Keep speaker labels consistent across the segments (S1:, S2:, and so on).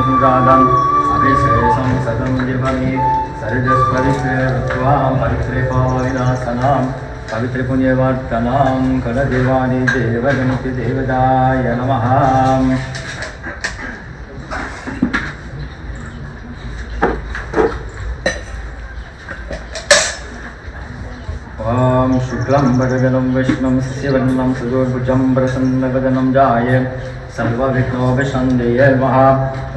S1: संजातम् अभिशेषं सदं विभवि सर्जस्परित्रे ऋत्वा पवित्रे पाविनाशनां पवित्रे पुण्यवर्तनां कलदेवानि देवगणपति देवताय नमः। ओम शुक्लं वरदनं विष्णुं शशिवर्णं सुदुर्भुजं प्रसन्नवदनं ध्याये सर्वविघ्नोपशान्तये नमः।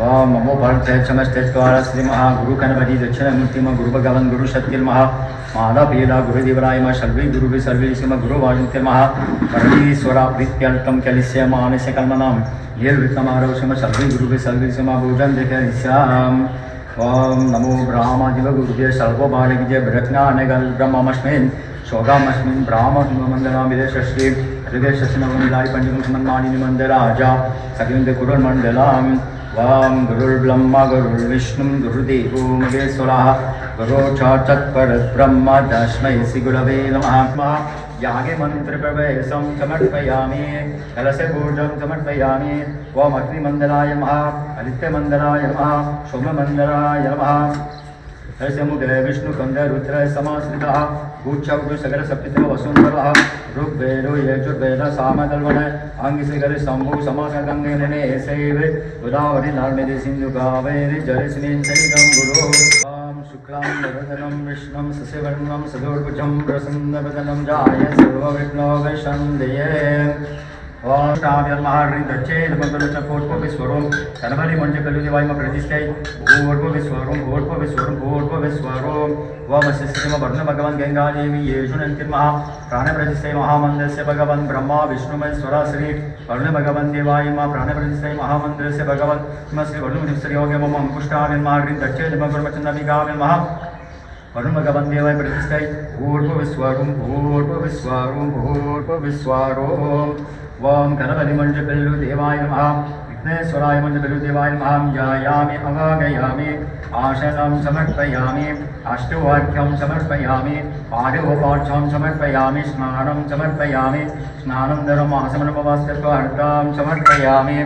S1: ओम नमो भगवते चमस्तेश्वर श्री महागुरु गणपति दक्षिणामूर्ति गुरु भगवान गुरु शक्ति नमः। माला पीला गुरुदेवराय नमः। सर्वे गुरु सर्वे श्रीम गुरु वायुते नमः। परमेश्वरा प्रीत्यर्थं कलिस्य मानस्य कल्मनां येर्वित्तमारोषम सर्वे गुरु सर्वे श्रीम भोजन देखेश्याम। ओम नमो ब्रह्मादिव गुरुदेव सर्वभारतीय ब्रह्मज्ञानगल ब्रह्ममस्मिन् शोगामस्मिन् ब्राह्मणमण्डलामिदेशश्री हृदयशस्नवनिलाय पञ्चमुखमन्मानिनि मण्डलाजा सकिन्द गुरुर्मण्डलाम्। वां गुरुर्ब्रह्मा गुरुर्विष्णुं गुरुदेवो महेश्वरः गुरु साक्षात्परब्रह्म तस्मै श्रीगुरवे नमः। यागे मंत्रप्रवेशं समर्पयामि कलशपूजं समर्पयामि। ओम अग्निमण्डलाय नमः आदित्यमण्डलाय नमः सोममण्डलाय नमः। मुखे विष्णुकंद रुद्र समाश्रितः गुच्छवृ सगर सप्तम वसुंधरः ऋग्वेदो यजुर्वेद सामकल्पन अंगिसगर शंभु समासगंगे नने सेवे गोदावरी नर्मदे सिंधु कावेरी जलस्मिन् सन्निधं गुरु। ओम शुक्लां वरदनं विष्णुं शशिवर्णं सदुर्भुजं प्रसन्नवदनं ध्याये सर्वविघ्नोपशान्तये। ओम श्राव्यन्महारि दच्चेन मंगलच फोटो विश्वरूप सर्वरि मंज कलुदेवाय म प्रतिष्ठै भूर्भुव विश्वरूप भूर्भुव विश्वरूप भूर्भुव विश्वरूप। ओम शिष्यम वर्ण भगवान गंगा देवी येषुनन्ति महा प्राण प्रतिष्ठै महामंदिरस्य भगवान ब्रह्मा विष्णु महेश्वर श्री वर्ण भगवान देवाय म प्राण प्रतिष्ठै महामंदिरस्य भगवान श्री वर्ण श्री योगे मम अंकुष्ठाव्यन्महारि दच्चेन मंगलमचन्दमिकाव्यं महा वर्ण भगवान देवाय प्रतिष्ठै भूर्भुव विश्वरूप भूर्भुव विश्वरूप भूर्भुव विश्वरूप। ओम गणपति मंज कल्लु देवाय नमः विघ्नेश्वराय मंज कल्लु देवाय नमः। ध्यायामि अवागयामि आसनं समर्पयामि अष्टवाक्यं समर्पयामि पादोपाख्यं समर्पयामि स्नानं समर्पयामि स्नानन्तरम् आसमनमवस्त्रं समर्पयामि।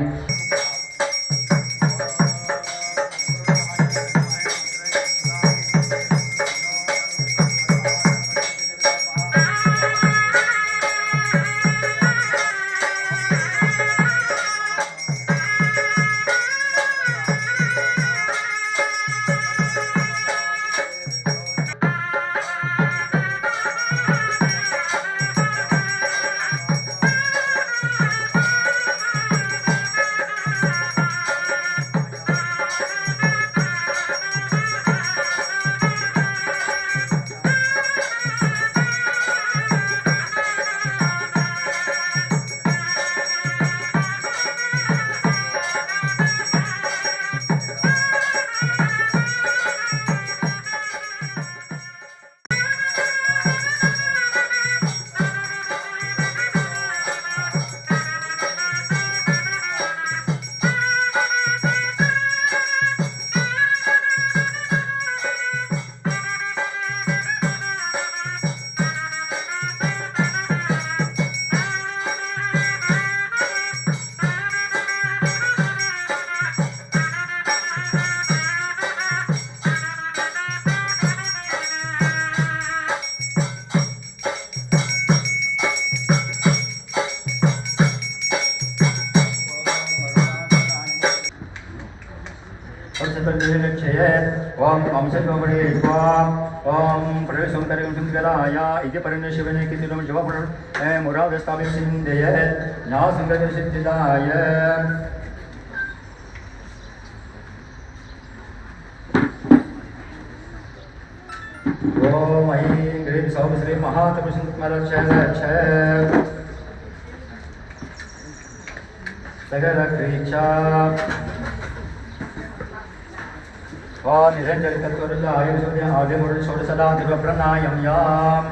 S1: ओम अंशोपरे ओम प्रवेशोत्तरं सुंदराय इति परमेश्वरने किसिलं जवापुर मुरादस्तावे सिंधय ना संगत सिद्धिदाय। ओम ऐं ग्रीं सौं श्री महातपस्मरक्षय सगल क्रीक्षा निरंजन आयुर्य आदिमुर षोडशदा दिवप्रणायम याम।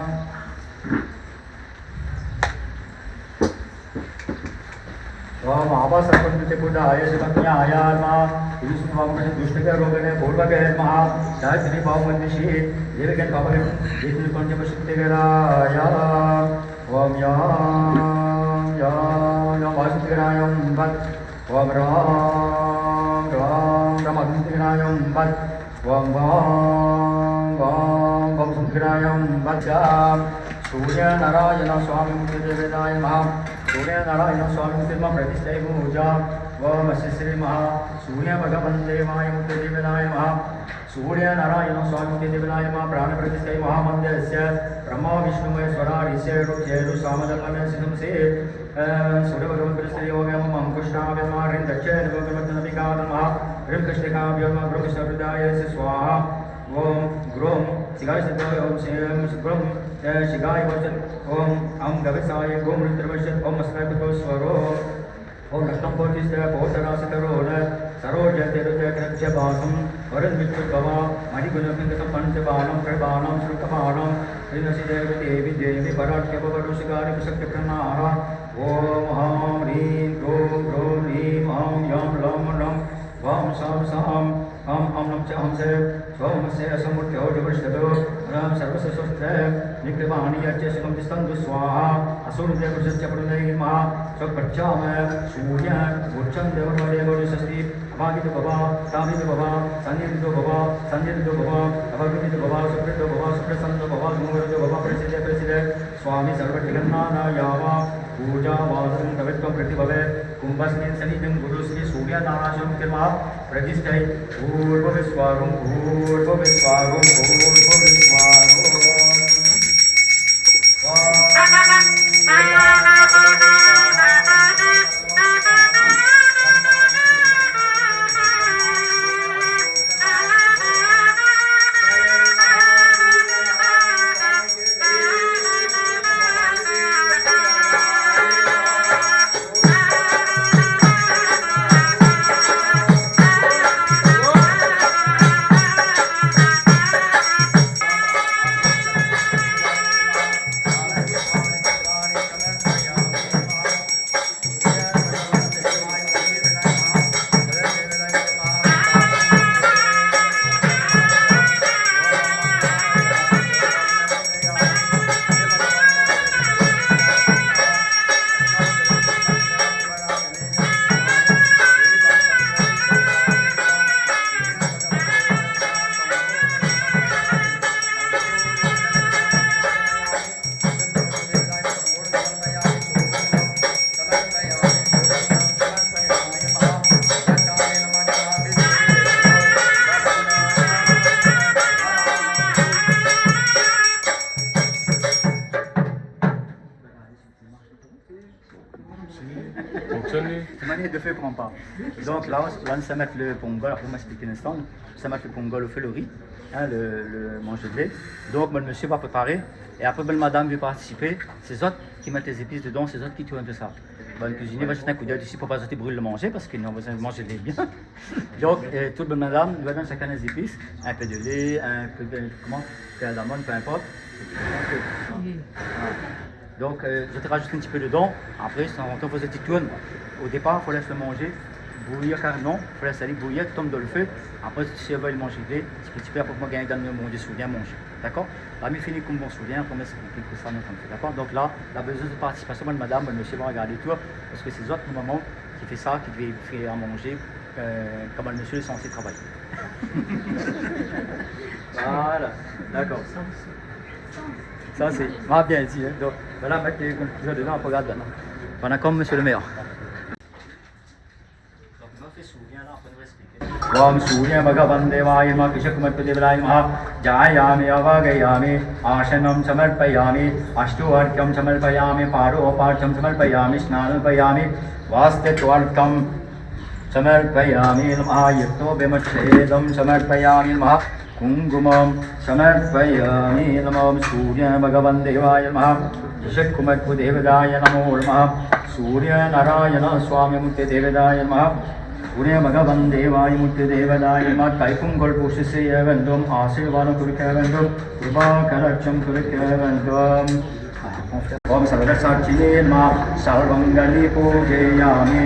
S1: ओम आवासर्पणते बुद्धाय शिवज्ञायात्मा विष्णुवामृत दुष्टके रोगणे पूर्वके महा दायत्री भावमन्दिषि देवके पावके विष्णु पंचमशक्तिकराय। ओम याम याम वासुदेवाय भक्त। ओम राम राम महासंघ्रायं वद वं वं वं संघ्रायं वद्यां सूर्यनारायण स्वामी देवदाय नमः सूर्यनारायण स्वामी नमः प्रतिष्ठै पूजा ओम श्री महा सूर्य भगवन् देवाय देवदाय नमः सूर्यनारायण स्वामी देवदाय नमः प्राण प्रतिष्ठै महामन्दिरस्य ब्रह्मा विष्णु महेश्वरा ऋष्य ऋषि सामधर्मण सिद्धंसे सूर्य भगवन् प्रतिष्ठै योगम मम कृष्णाविमारिं दक्षिण भगवन्तनमिका नमः ह्रीं कृष्णिकाभ्यं कृष्णहृदाय स्वाहा ओम ग्रोम शिगाय सिद्धाय ओम ग्रोम शिगाय वचन ओम अम गवसाय गोम रुद्रवचन ओम अस्मैकुतो स्वरो ओम रक्तम कोटिस्ते पोतरासकरोण सरोजतेरुजक्रक्षबासं वरन्मित्रुभवा मणिगुणपिन्दकं पञ्चबाणं प्रबाणं श्रुतबाणं श्रीनसिदेवी देवी देवी पराट्यपवरुषिकारि शक्तिप्रणाः ओम ह्रां ह्रीं ग्रों ग्रों ह्रीं ह्रां यां लां लं वां सां सां हम नम च हमसे सोमस्य असमुद्यो जवृष्टतो राम सर्वस्य स्वस्थ निकृपाणि यच्च सुखं तिष्ठन्तु स्वाहा असुरस्य पुरुषस्य पुरुषैर्मा स्वपक्षाम सूर्य उच्चं देवमदेवो षष्ठी अभागितो भवा ताभितो भवा संनिधितो भवा अभागितो भवा सुकृतो भवा सुप्रसन्नो भवा सुमूर्तो भवा प्रसिद्ध स्वामी सर्वटिगन्नानायावा पूजा वासं कवित्वं प्रतिभवे कुंभस्मिन् सन्निधिं गुरुश्री सूर्यनारायणं कृपा प्रतिष्ठै पूर्वविस्वागं de feu prend pas. Donc là, on va mettre le pongol, pour m'expliquer un instant, on va mettre le pongol au feu, le riz, hein, le manger de lait. Donc le monsieur va préparer, et après madame veut participer, c'est autres qui mettent les épices dedans, c'est autres qui tournent de ça. Le cuisinier va jeter un coup d'œil ici pour pas que brûle le manger, parce qu'ils ont besoin de manger des bien. Donc toute bonne madame lui donne chacun des épices, un peu de lait, un peu de cardamome, peu importe. Donc je te rajoute un petit peu dedans, après on fait cette tourne. Au départ, il faut laisser le manger, bouillir carrément, il faut laisser aller bouillir, tombe dans le feu. Après, si elle veut le manger, petit peu après, moi, gagner dans le manger, souviens, manger. D'accord? Là, il finit comme bon souviens, après, c'est compliqué ça, d'accord? Donc là, la besoin de participation, madame, monsieur va regarder tout, parce que c'est autres moments qui fait ça, qui devait faire à manger, comme le monsieur est censé travailler. Voilà, d'accord. Ça, c'est bien dit. Hein? Donc, voilà, mettez les conclusions dedans, on regarde dedans. Voilà, comme monsieur le maire. ओम सूर्य भगवन् देवाय नमः कृषकुमत्पदेवाय नमः जायामि अवगयामि आसनं समर्पयामि अष्टोऽर्घ्यं समर्पयामि पारोपार्थं समर्पयामि स्नानमर्पयामि वास्तित्वार्थं समर्पयामि नमः यत्तो विमच्छेदं समर्पयामि नमः कुङ्कुमं समर्पयामि नमः सूर्य भगवन् देवाय नमः कृषकुमत्पदेवाय नमो नमः सूर्यनारायण स्वामी मुक्तिदेवदाय नमः सूर्य भगवन् देवाय मुक्तिदेवदाय नमः कैपुङ्गल पुष्यसे वन्दम् आशीर्वादं कुरुके वन्दम् कृपाकटाक्षं कुरुके वन्दम् ओम सर्वसाक्षिणे नमः सर्वमङ्गले पूजयामि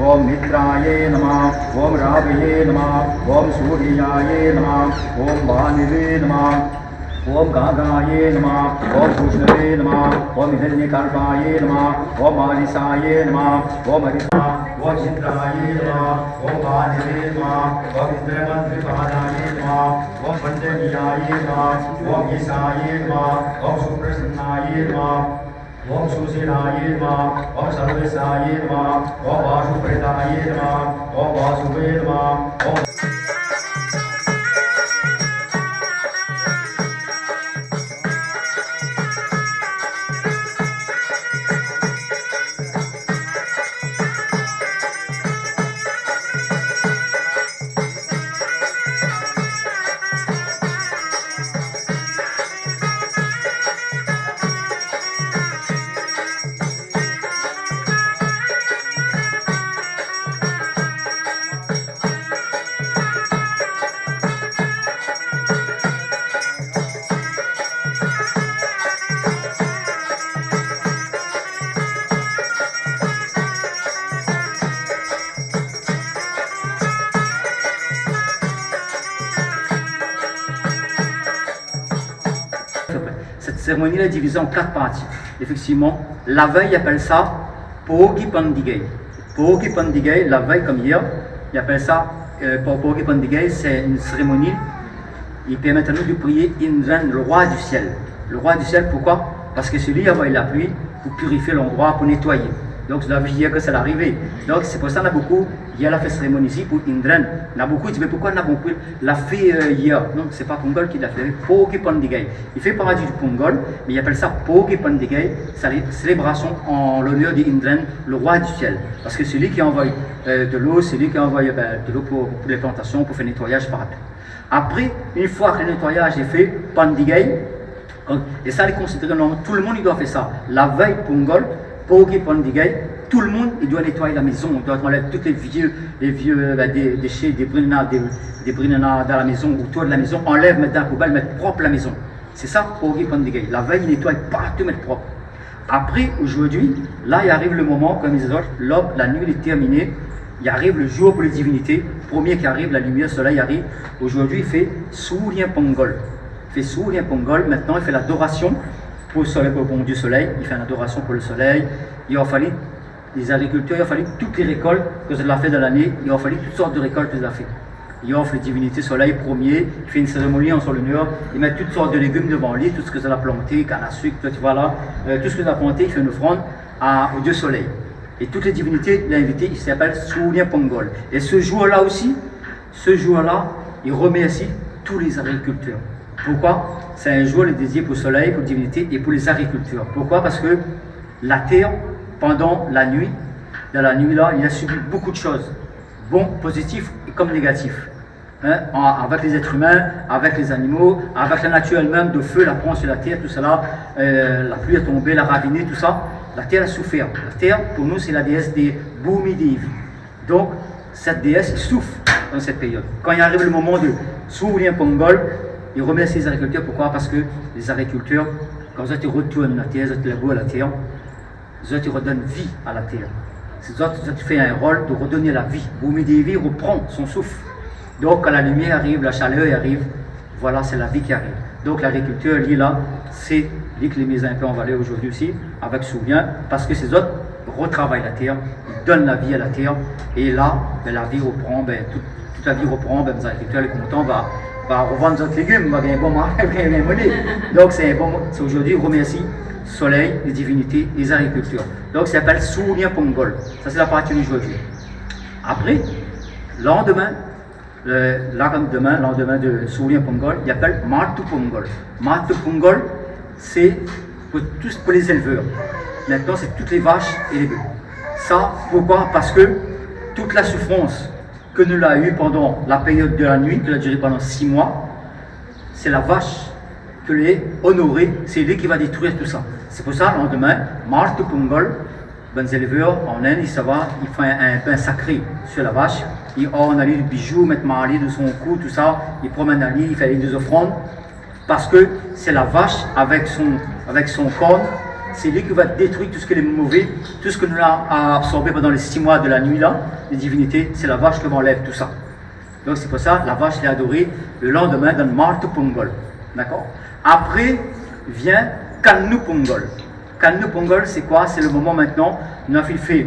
S1: ओम मित्राय नमः ओम रावये नमः ओम सूर्याय नमः ओम भानुवे नमः ओम गागाय नमः ओम कृष्णवे नमः ओम हिरण्यकल्पाय नमः ओम मारिसाय नमः ओम हरिता Indraye Namaha, Om Mahadeve Namaha, Om Indramantripadaye Namaha, Om Pandaniyaye Namaha, Om Yisaye Namaha, Om Suprasannaye Namaha, Om Susinaye Namaha, Om Sarvesaye Namaha, Om Vasupredaye Namaha, Om Vasuve Namaha, Om
S2: Cette cérémonie est divisée en 4 parties. Effectivement, la veille, ils appellent ça Pogi Pandigay. Pogi Pandigay, la veille comme hier, ils appellent ça Pogi Pandigay, c'est une cérémonie. Il permet à nous de prier Indran, le roi du ciel. Le roi du ciel, pourquoi? Parce que celui qui envoie la pluie pour purifier l'endroit, pour nettoyer. Donc, je l'avais dit que c'est l'arrivée. Donc, c'est pour ça qu'on a beaucoup, il y a la fait cérémonie ici pour Indran. On a beaucoup dit, mais pourquoi on a beaucoup l'a fait hier? Non, c'est pas Pongol qui l'a fait, Pogi Pandigay. Il fait partie du Pongol, mais il appelle ça Pogi Pandigay. C'est une célébration en l'honneur d'Indran, le roi du ciel. Parce que celui qui envoie de l'eau, c'est lui qui envoie de l'eau pour les plantations, pour faire le nettoyage partout. Après, une fois que le nettoyage est fait, Pandigay, et ça, est considéré, tout le monde il doit faire ça. La veille Pongol, Pogi Pandigay, tout le monde il doit nettoyer la maison, il doit enlever tous les vieux déchets, des brinana dans la maison, autour de la maison, enlève, mettre dans la poubelle, mettre propre la maison. C'est ça, Pogi Pandigay. La veille, il nettoie partout, mettre propre. Après, aujourd'hui, là, il arrive le moment, comme ils disent, l'aube, la nuit est terminée, il arrive le jour pour les divinités, premier qui arrive, la lumière, le soleil arrive. Aujourd'hui, il fait Surya Pongol. Il fait Surya Pongol, maintenant, il fait l'adoration pour le soleil, pour le bon Dieu soleil, il fait une adoration pour le soleil. Il a fallu, les agriculteurs, il a fallu toutes les récoltes que vous avez fait dans l'année, il a fallu toutes sortes de récoltes que vous avez fait. Il offre les divinités soleil premier, il fait une cérémonie en son honneur, il met toutes sortes de légumes devant lui, tout ce que vous avez planté, canne à sucre, tout ce que vous avez planté, il fait une offrande au Dieu soleil. Et toutes les divinités, il a invité, il s'appelle Surya Pongol. Et ce jour-là aussi, il remercie tous les agriculteurs. Pourquoi? C'est un jour dédié pour le soleil, pour les divinités et pour les agriculteurs. Pourquoi? Parce que la terre, pendant la nuit, dans la nuit là, il a subi beaucoup de choses, bons, positifs et comme négatifs. Avec les êtres humains, avec les animaux, avec la nature elle-même, de feu, la prend sur la terre, tout cela, la pluie est tombée, la ravinée, tout ça, la terre a souffert. La terre, pour nous, c'est la déesse des Bhumi Devi. Donc, cette déesse souffre dans cette période. Quand il arrive le moment de Surya Pongol, il remercie les agriculteurs. Pourquoi? Parce que les agriculteurs, quand ils retournent la terre, ils labourent la terre, ils redonnent vie à la terre. Ils font un rôle de redonner la vie. Bhumi Devi reprend son souffle. Donc quand la lumière arrive, la chaleur arrive, voilà, c'est la vie qui arrive. Donc l'agriculteur, lui là, c'est lui qui les met un peu en valeur aujourd'hui aussi, avec Surya, parce que ces autres retravaillent la terre, ils donnent la vie à la terre, et là, la vie reprend, toute la vie reprend, les agriculteurs, les contents, va revendre d'autres légumes, va gagner un bon marché, va gagner un monnaie. Donc c'est aujourd'hui, remercie soleil, les divinités, les agriculteurs. Donc ça s'appelle Surya Pongol. Ça c'est la partie d'aujourd'hui. Après, lendemain de Surya Pongol, il appelle Matu Pongol. Matu Pongol, c'est pour les éleveurs. Maintenant, c'est toutes les vaches et les bœufs. Ça, pourquoi? Parce que toute la souffrance que nous l'avons eue pendant la période de la nuit, qui a duré pendant 6 mois, c'est la vache que les honorée, c'est lui qui va détruire tout ça. C'est pour ça, le lendemain, Matu Pongol, les éleveurs en Inde, ils font un pain sacré sur la vache. On a les bijoux, mettre Mali de son cou, tout ça. Il promène à l'île, il fait des offrandes. Parce que c'est la vache avec son corne, c'est lui qui va détruire tout ce qui est mauvais, tout ce que nous avons absorbé pendant les 6 mois de la nuit là, les divinités, c'est la vache qui enlève tout ça. Donc c'est pour ça, la vache est adorée le lendemain dans le Matu Pongol. D'accord? Après vient Kannu Pongol. Kannu Pongol, c'est quoi? C'est le moment maintenant, nous avons fait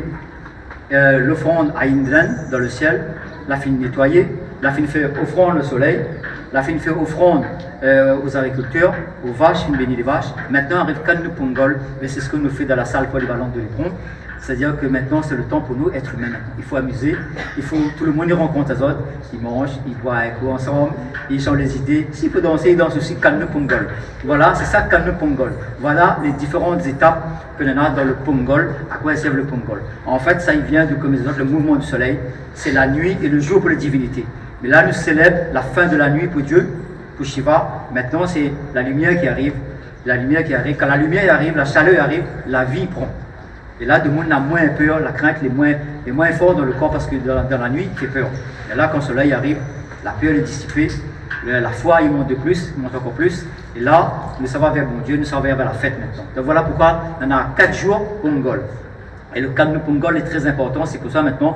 S2: l'offrande à Indran dans le ciel, la fin nettoyer, la fin fait offrande au soleil, la fin fait offrande aux agriculteurs, aux vaches, fin bénit les vaches. Maintenant arrive Kanu Pongol, mais c'est ce que nous fait dans la salle polyvalente de l'Hébron. C'est-à-dire que maintenant c'est le temps pour nous, être humains. Il faut amuser, tout le monde y rencontre les autres, ils mangent, ils boivent ensemble, ils changent les idées. S'il faut danser, ils dansent aussi Kanu Pongol. Voilà, c'est ça Kanu Pongol. Voilà les différentes étapes que l'on a dans le Pongol, à quoi sert le Pongol. En fait, ça il vient de comme les autres, le mouvement du soleil, c'est la nuit et le jour pour les divinités. Mais là, nous célèbrons la fin de la nuit pour Dieu, pour Shiva. Maintenant, c'est la lumière qui arrive. La lumière qui arrive. Quand la lumière arrive, la chaleur arrive, la vie prend. Et là, le monde a moins peur, la crainte est moins forte dans le corps parce que dans la nuit, il fait peur. Et là, quand le soleil arrive, la peur est dissipée, la foi, il monte de plus, il monte encore plus. Et là, nous s'en va vers bon Dieu, nous s'en va vers la fête maintenant. Donc voilà pourquoi on a 4 jours Pongol. Et le Kanu Pongol est très important, c'est pour ça maintenant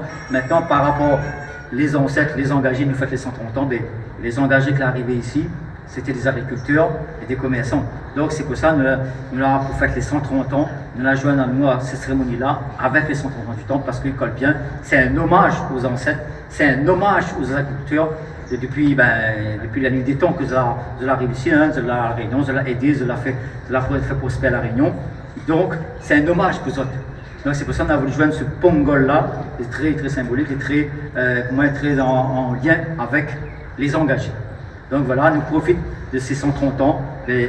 S2: par rapport les ancêtres, les engagés, nous faites les 130 ans, mais les engagés qui sont arrivés ici, c'était des agriculteurs et des commerçants. Donc c'est pour ça nous avons pour faire les 130 ans, nous avons joint nous à cette cérémonie-là avec les 130 ans du temple parce qu'il colle bien. C'est un hommage aux ancêtres, c'est un hommage aux agriculteurs. Et depuis la nuit des temps que je l'ai réussi, hein, je l'ai réunion, je l'ai aidé, je l'ai fait prospérer la réunion. Donc c'est un hommage pour eux autres. Donc c'est pour ça qu'on a voulu joindre ce Pongol-là, qui est très, très symbolique, et très en lien avec les engagés. Donc voilà, nous profitons de ces 130 ans.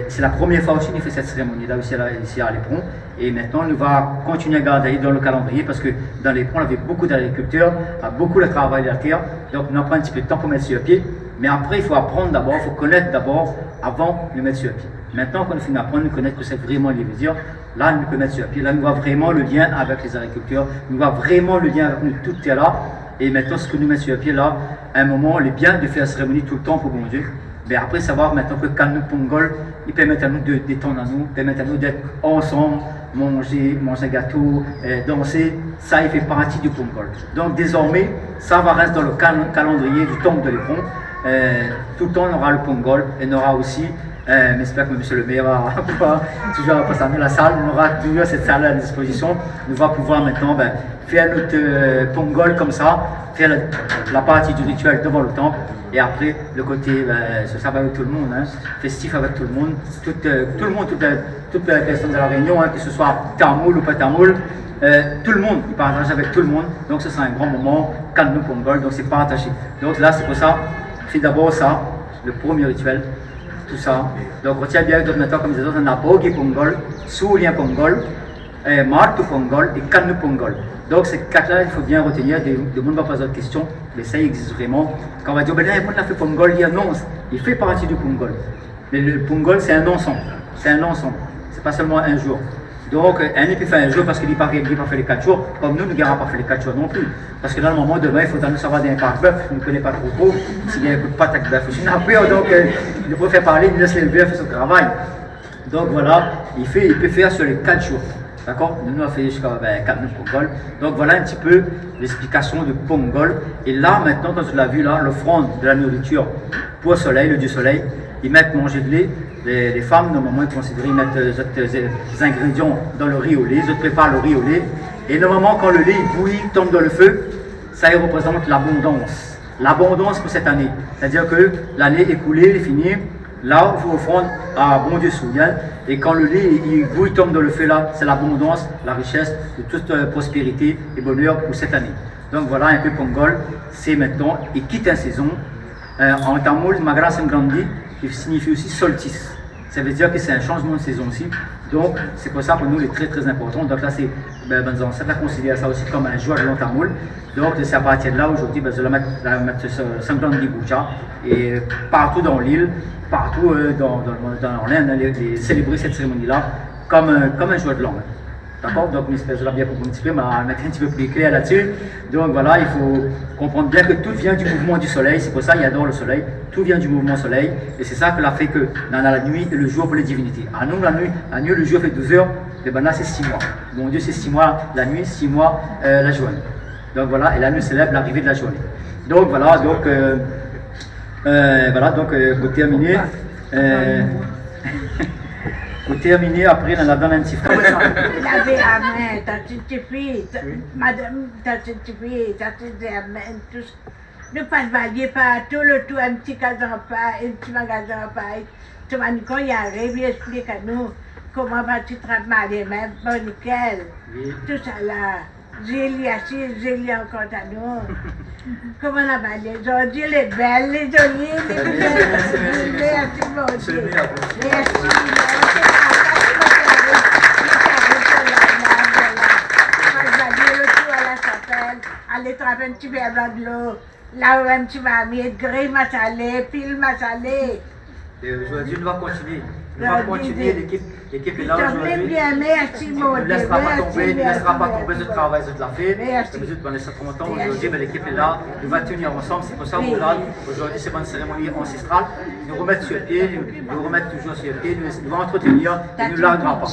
S2: C'est la première fois aussi qu'on fait cette cérémonie-là ici à l'Hébron. Et maintenant, nous allons continuer à garder dans le calendrier parce que dans l'Hébron, on avait beaucoup d'agriculteurs, beaucoup de travail de la terre. Donc nous avons un petit peu de temps pour mettre sur pied. Mais après, il faut apprendre d'abord, il faut connaître d'abord avant de mettre sur pied. Maintenant, quand on finit d'apprendre, nous connaître que c'est vraiment les dire. Là, nous pouvons mettre sur pied. Là, nous avons vraiment le lien avec les agriculteurs. Nous avons vraiment le lien avec nous, toute terre là. Et maintenant, ce que nous mettons sur pied là, à un moment, il est bien de faire la cérémonie tout le temps pour bon Dieu. Mais après, savoir maintenant que Kanu Pongol, il permet à nous de détendre à nous, permet à nous d'être ensemble, manger un gâteau, danser. Ça, il fait partie du Pongol. Donc désormais, ça va rester dans le calendrier du temple de l'Hébron. Tout le temps, on aura le Pongol et on aura aussi. J'espère que M. le maire va toujours passer dans la salle. On aura toujours cette salle à disposition. Nous allons pouvoir maintenant faire notre Pongol comme ça, faire la partie du rituel devant le temple. Et après, le côté, ça va avec tout le monde, hein, festif avec tout le monde. Tout le monde, toutes les personnes de la réunion, hein, que ce soit tamoul ou pas tamoul, tout le monde, il partage avec tout le monde. Donc ce sera un grand moment, Kanu Pongol, donc c'est partagé. Donc là, c'est pour ça, c'est d'abord ça, le premier rituel. Tout ça. Donc, on tient bien d'autres maintenant, comme les autres, on a Bogi Pongol, Soulien Pongol, Martu Pongol et Kanu Pongol. Donc, ces 4-là, il faut bien retenir, le monde va poser d'autres questions, mais ça existe vraiment. Quand on va dire, ben là, il a fait Pongol, il annonce, il fait partie du Pongol. Mais le Pongol, c'est un ensemble. C'est un ensemble. C'est pas seulement un jour. Donc, un peut faire un jour parce qu'il n'a pas fait les 4 jours, comme nous n'avons pas fait les 4 jours non plus. Parce que là, normalement, demain, il faut nous savoir d'un parc bœuf, on ne connaît pas trop s'il y a un coup de patte avec bœuf. Je suis peur, donc il peut faire parler, il laisse les bœufs faire son travail. Donc voilà, il peut faire sur les 4 jours. D'accord? Nous, on a fait jusqu'à 4 Pongol. Donc voilà un petit peu l'explication du Pongol. Et là, maintenant, quand tu l'as vu, là, l'offrande de la nourriture pour le soleil, le dieu soleil, ils mettent manger de lait. Les femmes, normalement, ils considèrent, ils mettent des ingrédients dans le riz au lait, ils préparent le riz au lait. Et normalement, quand le lait bouillit, tombe dans le feu, ça représente l'abondance. L'abondance pour cette année. C'est-à-dire que l'année écoulée, est finie. Là, il faut offrande à bon Dieu souviens. Et quand le lait il bouille, tombe dans le feu, là, c'est l'abondance, la richesse, de toute prospérité et bonheur pour cette année. Donc voilà un peu Pongol, c'est maintenant, il quitte une saison. En tamoul, Magra Sangrandi, qui signifie aussi solstice. Ça veut dire que c'est un changement de saison aussi. Donc, c'est pour ça pour nous, il est très très important. Donc là, ça considère ça aussi comme un jour de l'antamoul. Donc, c'est à partir de là, aujourd'hui, je vais mettre Sangrandi Bouja. Et partout dans l'île, partout dans l'Inde, célébrer cette cérémonie-là comme un jour de l'an. D'accord? Donc, j'espère que je l'ai bien compris un petit peu, mais mettre un petit peu plus clair là-dessus. Donc voilà, il faut comprendre bien que tout vient du mouvement du soleil. C'est pour ça qu'il adore le soleil. Tout vient du mouvement soleil. Et c'est ça que l'a fait que dans la nuit et le jour pour les divinités. À nous, la nuit, le jour fait 12 heures. Et bien là, c'est 6 mois. Mon Dieu, c'est 6 mois la nuit, 6 mois la journée. Donc voilà, et là, nous célèbre l'arrivée de la journée. Donc voilà, pour terminer. Pour terminer, après, on la donne un petit frère.
S3: Laver la main, ça suffit. Madame, ça suffit. Ça suffit la main, tout ça. Ne pas balayer partout, le tout, un petit magasin pareil. Tu vas nous y arrive, il explique à nous comment vas-tu travailler les mains, bon nickel.
S2: Oui.
S3: Tout ça là. Zélie assise, Zélie encore à nous. Comment on a balayé aujourd'hui, les belles, les jolies, les belles. Merci, mon
S2: C'est
S3: Dieu.
S2: le meilleur.
S3: Merci. Le tout à la chapelle, aller trapper un petit verre blanc de l'eau, là où un petit marmite, grille ma salée, pile ma salée.
S2: Et aujourd'hui, nous allons continuer. Nous allons continuer. L'équipe est là
S3: Je te plaît
S2: aujourd'hui.
S3: bien, merci mon
S2: Ne
S3: Dieu.
S2: laissera pas tomber, ne laissera pas tomber ce
S3: merci.
S2: travail de la fête.
S3: Merci.
S2: Comme pendant ce temps, aujourd'hui, mais l'équipe est là. Nous allons tenir ensemble. C'est pour ça aujourd'hui, c'est une cérémonie ancestrale. Nous remettre sur pied, nous remettre toujours sur pied, nous allons entretenir et nous ne larguerons pas.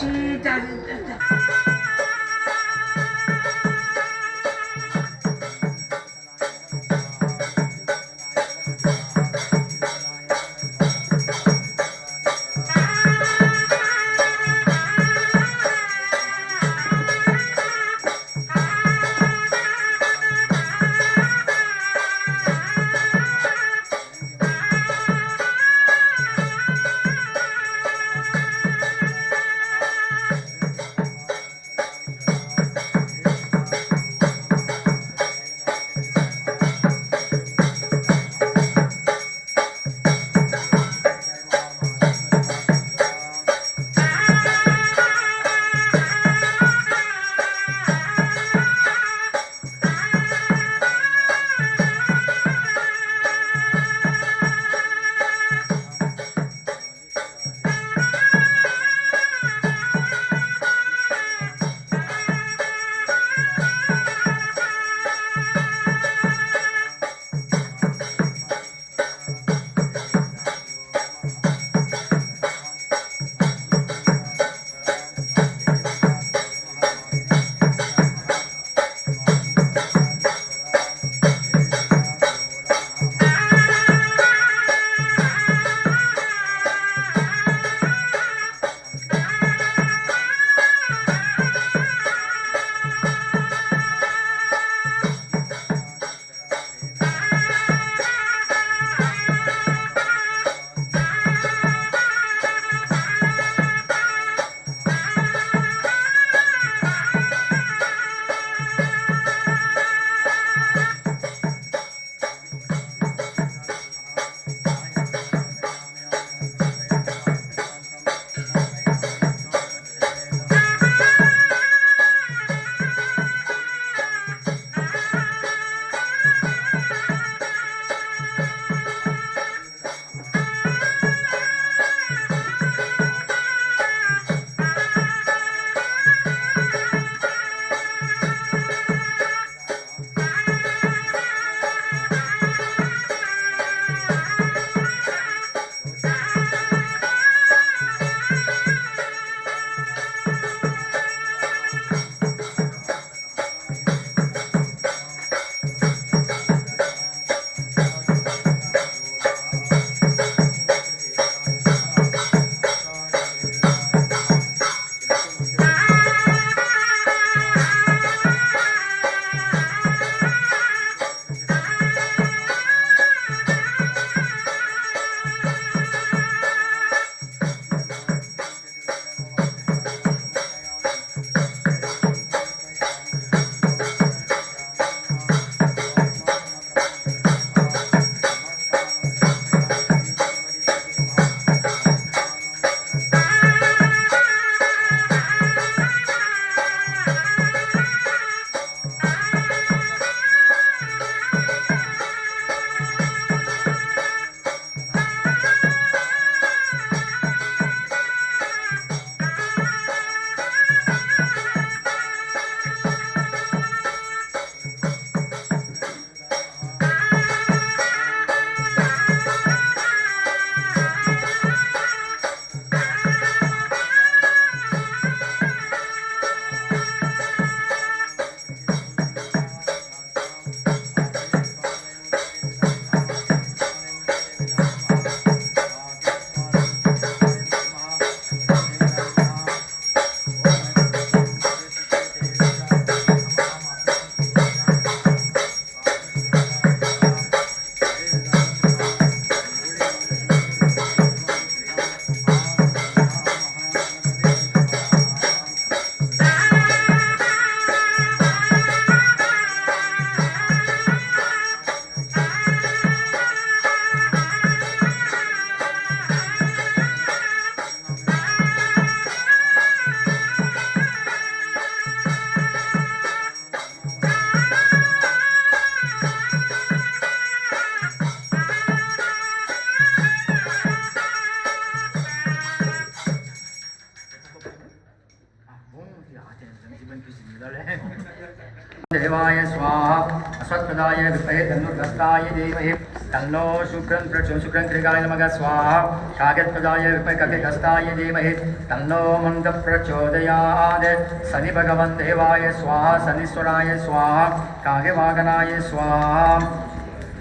S1: देवाय स्वाहा अस्वत्पदाय विद्महे धनुर्धस्ताय धीमहि तन्नो शुक्रं प्रचोदयात् शुक्रं त्रिगाय नमः स्वाहा कागत्पदाय विद्महे कगत्पदाय धीमहि तन्नो मन्दः प्रचोदयात् शनि भगवन् देवाय स्वाहा शनीश्वराय स्वाहा कागवागनाय स्वाहा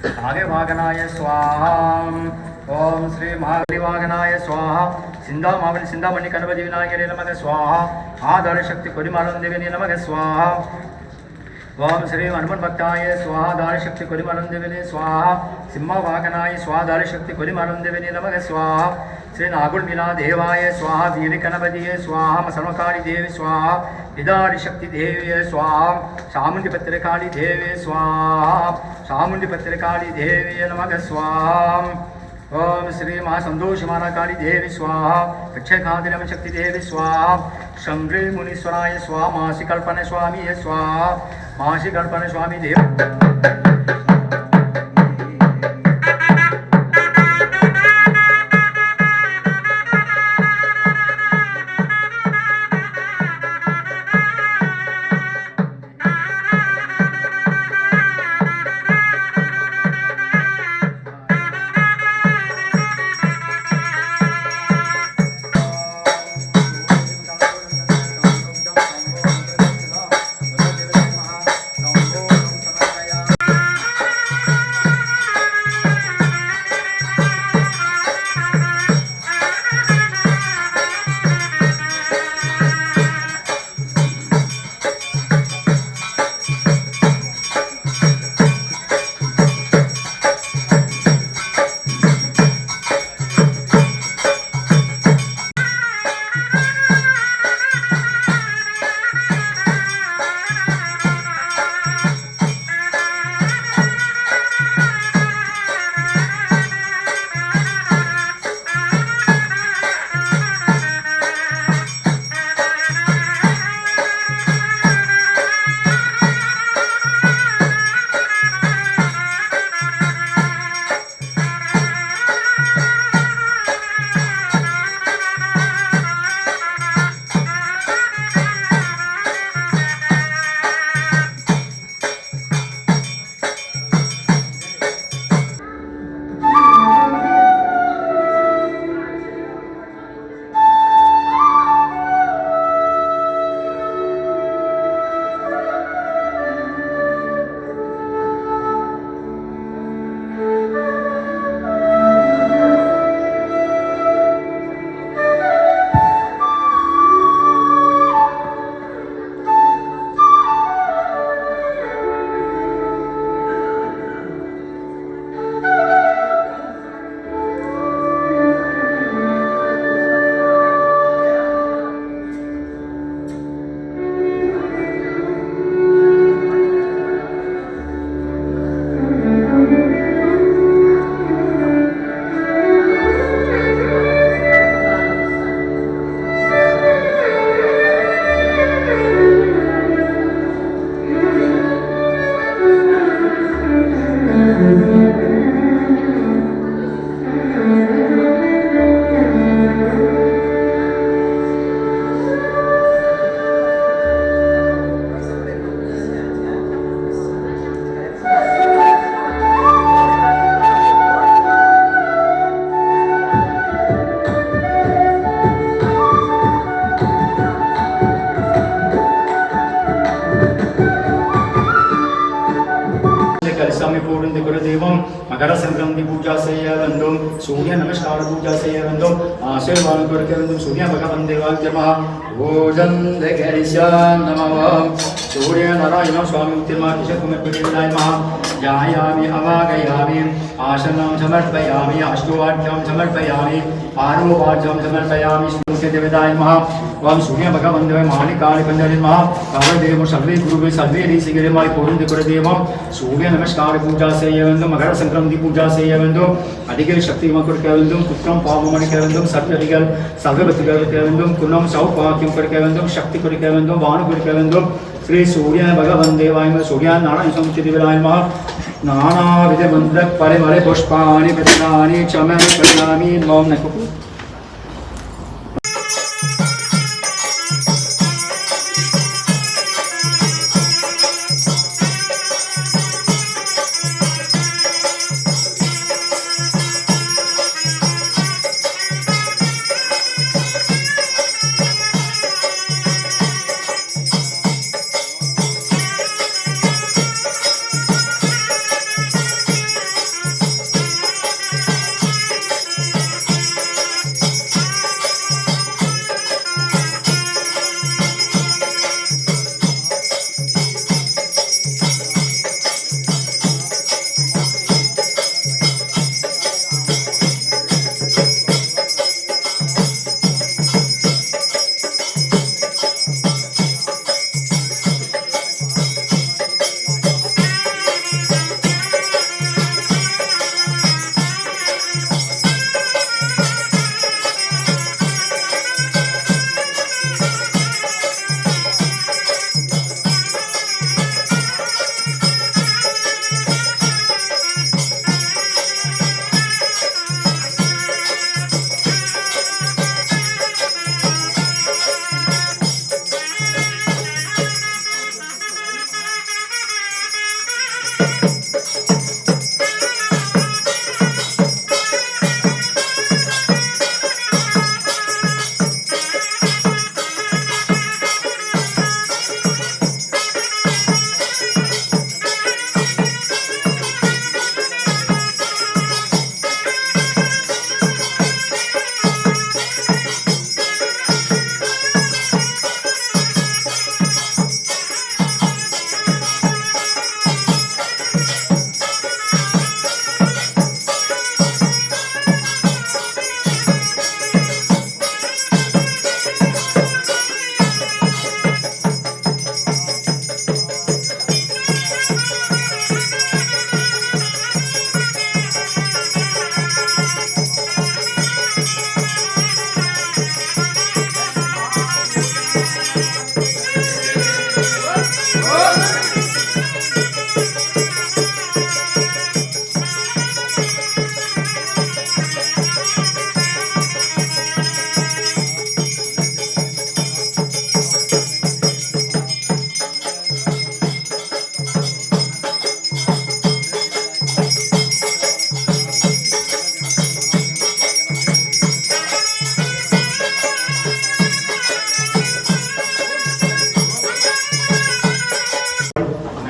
S1: कागवागनाय स्वाहा ओम श्री महागणाय स्वाहा सिंधामणि गणपति विनायकरे नमः स्वाहा आधार शक्ति कोडिमालं देवी नमः स्वाहा ओम श्री हनुमान भक्ताय स्वाहा धार शक्ति कोडिमालं देवी स्वाहा सिंहवाहनाय स्वाहा धार शक्ति कोडिमालं देवी नमः स्वाहा श्री नागुल मिला देवाय स्वाहा वीर गणपति स्वाहा सर्वकाली देवी स्वाहा विदारी शक्ति देवी स्वाहा चामुंडी पत्रकाली देवी स्वाहा चामुंडी पत्रकाली देवी नमः स्वाहा ओम श्री महासंतोष महाकाली देवी स्वाहा रक्षकादिरम शक्ति देवी स्वाहा शंभ्री मुनीश्वराय स्वाहा मासी कल्पना स्वामी स्वाहा मासी कल्पना स्वामी देव गुरुदेवम मकर संक्रांति पूजा से बंधुम सूर्य नमस्कार पूजा से बंधुम आशीर्वाद करके बंधुम सूर्य भगवान देवाय नमः भोजन देखेरिष्यान् नमः सूर्य नारायण स्वामी उत्तमा किशोर कुमार प्रदेशाय नमः जायामि अवागयामि आसनं समर्पयामि अष्टोवाक्यं समर्पयामि आरोवाक्यं समर्पयामि सूर्य देवताय नमः ओम सूर्य भगवान देवाय माणिकाय पंजरे नमः कालदेव सर्वे गुरुवे सर्वे ऋषिगिरिमाय पूर्ण गुरुदेवम सूर्य नमस्कार पूजा से मकर संक्रांति पूजा से अधिक शक्ति पुत्रम पावमणि सत्य सर्वगति कुणम सौभाग्यम करके शक्ति करके भानु श्री सूर्य भगवान देवाय सूर्य नारायण संचिदिविराय नानाविध मंत्र परिमल पुष्पाणि प्रदानि चमत्कारामि ओम नमः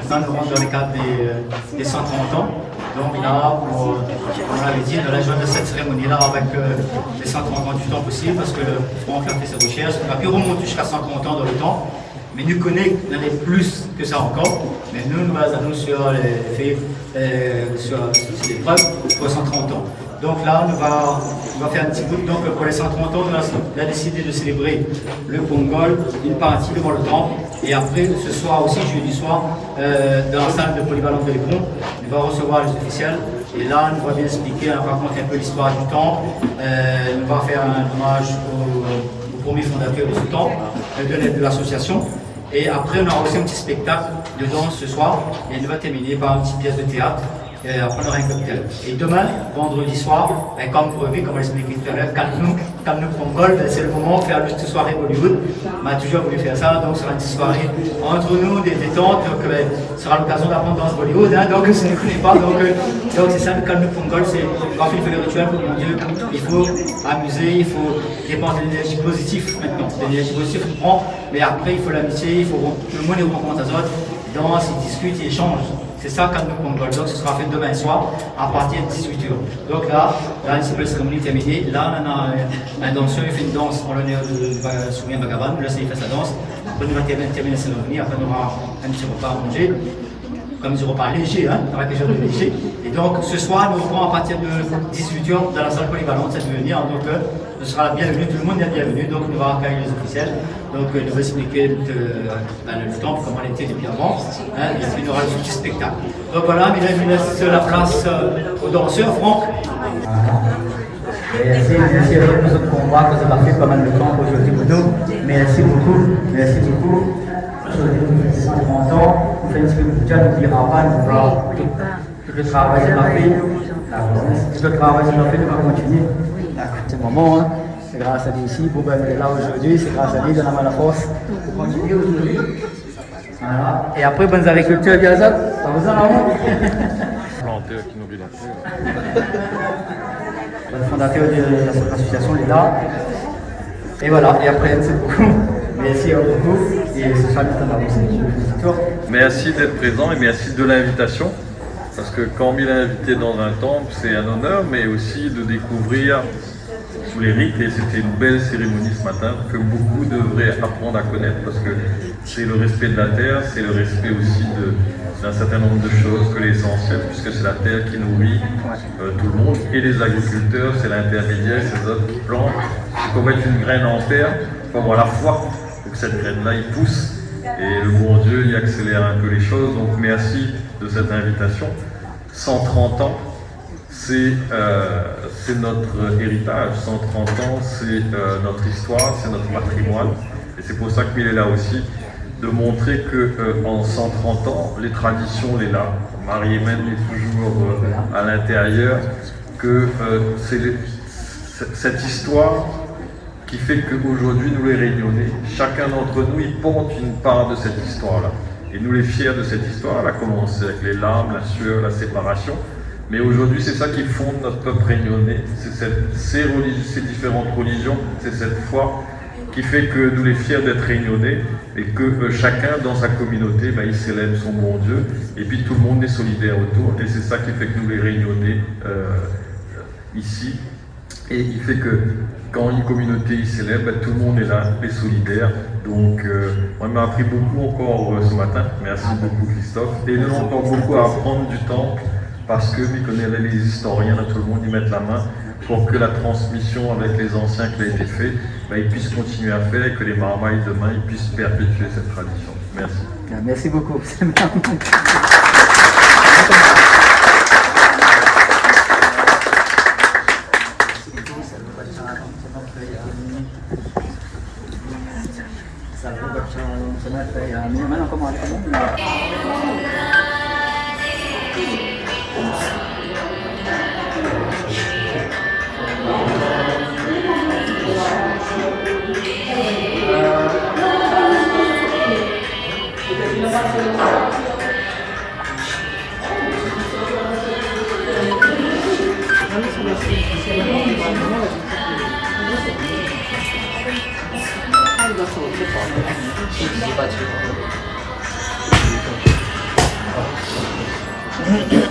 S1: maintenant nous rentrons dans le cadre des 130 ans. Donc là, on l'avait dit, on a joint de cette cérémonie-là avec les 130 ans du temps possible, parce que Franck a fait ses recherches, on a pu remonter jusqu'à 130 ans dans le temps, mais nous connaît plus que ça encore. Mais nous basons sur les faits, sur les preuves pour 130 ans. Donc là, on va faire un petit bout. Donc pour les 130 ans, on a décidé de célébrer le Pongol, une partie devant le temple. Et après, ce soir aussi, jeudi soir, dans la salle de polyvalente de l'Hébron, on va recevoir les officiels. Et là, on va bien expliquer, on va raconter un peu l'histoire du temple. On va faire un hommage au premier fondateur de ce temple, de l'association. Et après, on aura aussi un petit spectacle de danse ce soir. Et on va terminer par une petite pièce de théâtre. Et après, on aura un cocktail. Et demain, vendredi soir, comme prévu, comme on l'expliquait tout à l'heure, Kamnouk Pongol, c'est le moment de faire une petite soirée Bollywood. On a toujours voulu faire ça, donc ce sera une petite soirée entre nous, des détentes. Donc, ce sera l'occasion d'apprendre dans ce Bollywood. Hein, donc, si vous ne connaissez pas, donc c'est ça, le Kamnouk Pongol, c'est quand il fait le rituel pour mon Dieu, il faut amuser, il faut dépenser de l'énergie positive maintenant. L'énergie positive, on prend, mais après, il faut l'amitié, il faut tout le monde rencontre les autres, ils dansent, ils discutent, ils échangent. C'est ça Kamnouk Pongol. Donc ce sera fait demain soir à partir de 18h. Donc là, une simple cérémonie terminée. Là, on a un danseur, il fait une danse en l'honneur de Soumya Bhagavan. Là, il fait sa danse. Après, on va terminer la cérémonie. Après, on aura un petit repas à manger. Comme des repas légers, hein, avec des gens légers. Et donc ce soir, nous reprend à partir de 18h dans la salle polyvalente, c'est de venir. Donc ce sera la bienvenue, tout le monde est bienvenu. Donc nous allons accueillir les officiels. Donc nous allons expliquer le temple, comment il était depuis avant. Hein, et puis il y aura le petit spectacle. Donc voilà, il laisse la place aux danseurs, Franck.
S4: Merci à tous les autres combats que vous avez fait pas mal de temps aujourd'hui pour nous. Merci beaucoup. Merci beaucoup. Aujourd'hui, nous faisons 130 ans. Nous faisons ce que nous dira pas, nous va tout le travail qu'on a fait. Tout le travail qu'on a fait, nous va continuer. C'est le moment, hein. C'est grâce à lui ici, pour ben, là aujourd'hui, c'est grâce à lui, donne la force pour continuer aujourd'hui. Voilà. Et après, bonnes agricultures, bien ça vous en a
S5: Planté qui nous vit
S4: le fondateur de l'association est là. Et voilà, et après, c'est beaucoup. Merci beaucoup. Et ce sera le temps aussi.
S5: Merci d'être présent et merci de l'invitation. Parce que quand il est invité dans un temple, c'est un honneur, mais aussi de découvrir tous les rites. Et c'était une belle cérémonie ce matin que beaucoup devraient apprendre à connaître parce que c'est le respect de la terre, c'est le respect aussi d'un certain nombre de choses que l'essentiel, puisque c'est la terre qui nourrit tout le monde. Et les agriculteurs, c'est l'intermédiaire, ces autres qui plantent. C'est comme mettre une graine en terre, il faut avoir la foi pour que cette graine-là, il pousse. Et le bon Dieu, il accélère un peu les choses. Donc merci de cette invitation. 130 ans, c'est notre héritage. 130 ans, c'est notre histoire, c'est notre patrimoine. Et c'est pour ça qu'il est là aussi, de montrer qu'en 130 ans, les traditions, les là. Marie-Hélène est toujours à l'intérieur, que c'est cette histoire qui fait qu'aujourd'hui, nous les Réunionnais, chacun d'entre nous, il porte une part de cette histoire-là. Et nous les fiers de cette histoire, elle a commencé avec les larmes, la sueur, la séparation. Mais aujourd'hui, c'est ça qui fonde notre peuple réunionnais. C'est ces différentes religions, c'est cette foi qui fait que nous les fiers d'être réunionnais et que chacun dans sa communauté, il célèbre son bon Dieu. Et puis tout le monde est solidaire autour. Et c'est ça qui fait que nous les réunionnais ici. Et il fait que quand une communauté y célèbre, tout le monde est là, est solidaire. Donc, on m'a appris beaucoup encore ce matin. Merci beaucoup Christophe. Et nous avons encore beaucoup à apprendre du temple parce que je connais les historiens, là, tout le monde y mettre la main pour que la transmission avec les anciens qui a été faite, ils puissent continuer à faire et que les marmailles demain ils puissent perpétuer cette tradition. Merci.
S4: Merci beaucoup.
S5: Voilà,